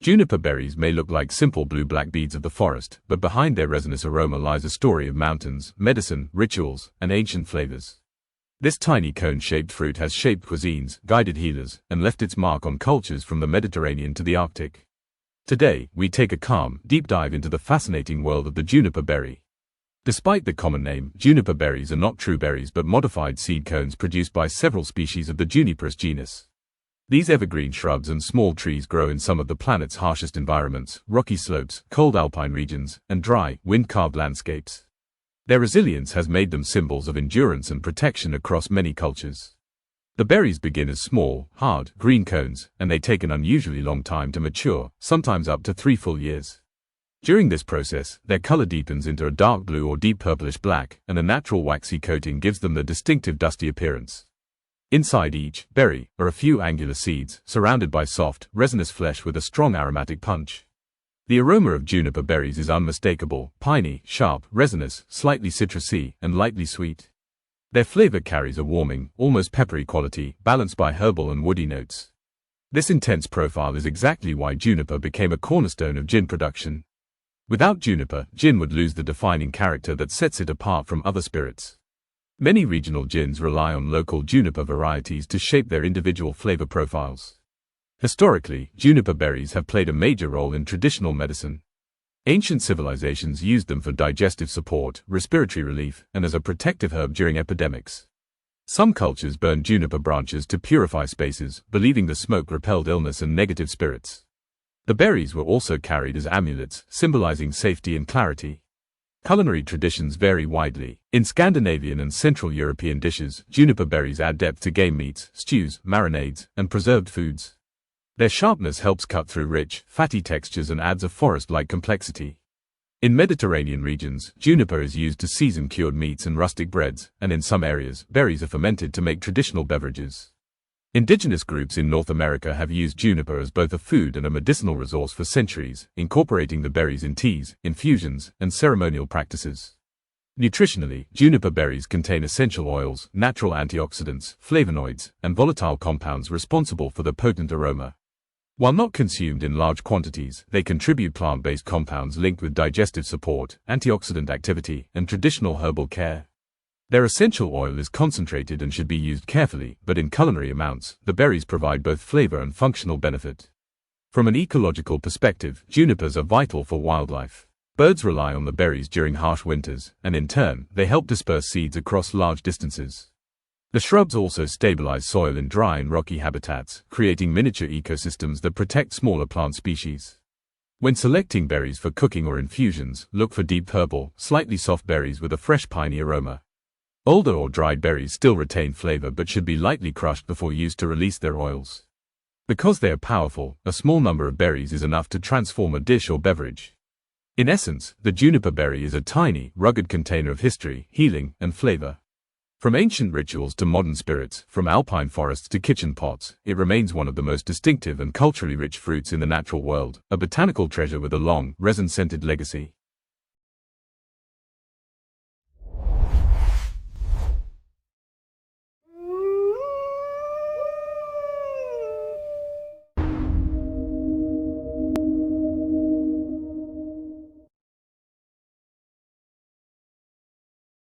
Juniper berries may look like simple blue-black beads of the forest, but behind their resinous aroma lies a story of mountains, medicine, rituals, and ancient flavors. This tiny cone-shaped fruit has shaped cuisines, guided healers, and left its mark on cultures from the Mediterranean to the Arctic. Today, we take a calm, deep dive into the fascinating world of the juniper berry. Despite the common name, juniper berries are not true berries but modified seed cones produced by several species of the Juniperus genus. These evergreen shrubs and small trees grow in some of the planet's harshest environments, rocky slopes, cold alpine regions, and dry, wind-carved landscapes. Their resilience has made them symbols of endurance and protection across many cultures. The berries begin as small, hard, green cones, and they take an unusually long time to mature, sometimes up to 3 full years. During this process, their color deepens into a dark blue or deep purplish black, and a natural waxy coating gives them the distinctive dusty appearance. Inside each berry are a few angular seeds, surrounded by soft, resinous flesh with a strong aromatic punch. The aroma of juniper berries is unmistakable, piney, sharp, resinous, slightly citrusy, and lightly sweet. Their flavor carries a warming, almost peppery quality, balanced by herbal and woody notes. This intense profile is exactly why juniper became a cornerstone of gin production. Without juniper, gin would lose the defining character that sets it apart from other spirits. Many regional gins rely on local juniper varieties to shape their individual flavor profiles. Historically, juniper berries have played a major role in traditional medicine. Ancient civilizations used them for digestive support, respiratory relief, and as a protective herb during epidemics. Some cultures burned juniper branches to purify spaces, believing the smoke repelled illness and negative spirits. The berries were also carried as amulets, symbolizing safety and clarity. Culinary traditions vary widely. In Scandinavian and Central European dishes, juniper berries add depth to game meats, stews, marinades, and preserved foods. Their sharpness helps cut through rich, fatty textures and adds a forest-like complexity. In Mediterranean regions, juniper is used to season cured meats and rustic breads, and in some areas, berries are fermented to make traditional beverages. Indigenous groups in North America have used juniper as both a food and a medicinal resource for centuries, incorporating the berries in teas, infusions, and ceremonial practices. Nutritionally, juniper berries contain essential oils, natural antioxidants, flavonoids, and volatile compounds responsible for the potent aroma. While not consumed in large quantities, they contribute plant-based compounds linked with digestive support, antioxidant activity, and traditional herbal care. Their essential oil is concentrated and should be used carefully, but in culinary amounts, the berries provide both flavor and functional benefit. From an ecological perspective, junipers are vital for wildlife. Birds rely on the berries during harsh winters, and in turn, they help disperse seeds across large distances. The shrubs also stabilize soil in dry and rocky habitats, creating miniature ecosystems that protect smaller plant species. When selecting berries for cooking or infusions, look for deep purple, slightly soft berries with a fresh piney aroma. Older or dried berries still retain flavor but should be lightly crushed before used to release their oils. Because they are powerful, a small number of berries is enough to transform a dish or beverage. In essence, the juniper berry is a tiny, rugged container of history, healing, and flavor. From ancient rituals to modern spirits, from alpine forests to kitchen pots, it remains one of the most distinctive and culturally rich fruits in the natural world, a botanical treasure with a long, resin-scented legacy.